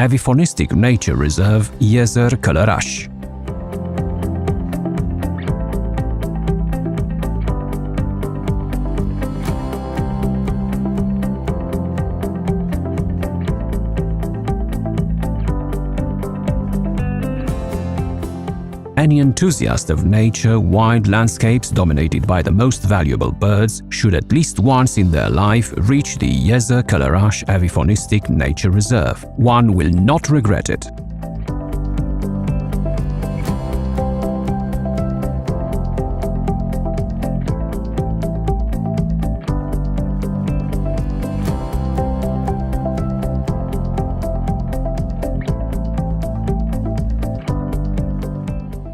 Avifaunistic Nature Reserve, Iezer, Călărași. Any enthusiast of nature, wild landscapes dominated by the most valuable birds should at least once in their life reach the Iezer Calarasi Avifaunistic Nature Reserve. One will not regret it.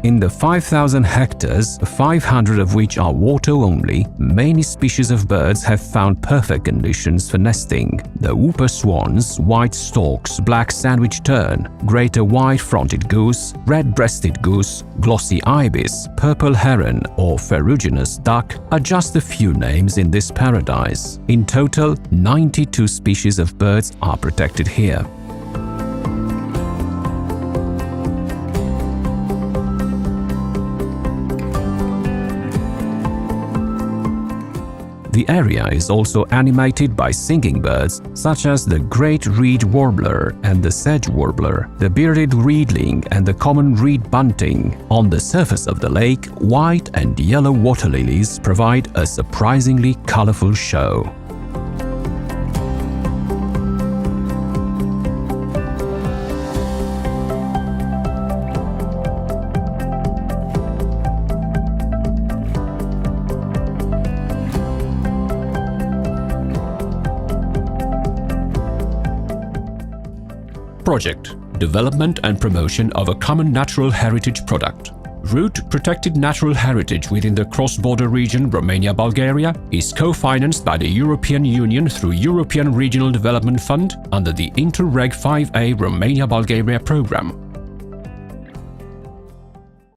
In the 5,000 hectares, 500 of which are water only, many species of birds have found perfect conditions for nesting. The whooper swans, white storks, black sandwich tern, greater white-fronted goose, red-breasted goose, glossy ibis, purple heron or ferruginous duck are just a few names in this paradise. In total, 92 species of birds are protected here. The area is also animated by singing birds such as the great reed warbler and the sedge warbler, the bearded reedling and the common reed bunting. On the surface of the lake, white and yellow water lilies provide a surprisingly colorful show. Project: Development and Promotion of a Common Natural Heritage Product. Root Protected Natural Heritage within the cross-border region Romania-Bulgaria is co-financed by the European Union through European Regional Development Fund under the Interreg 5A Romania-Bulgaria program.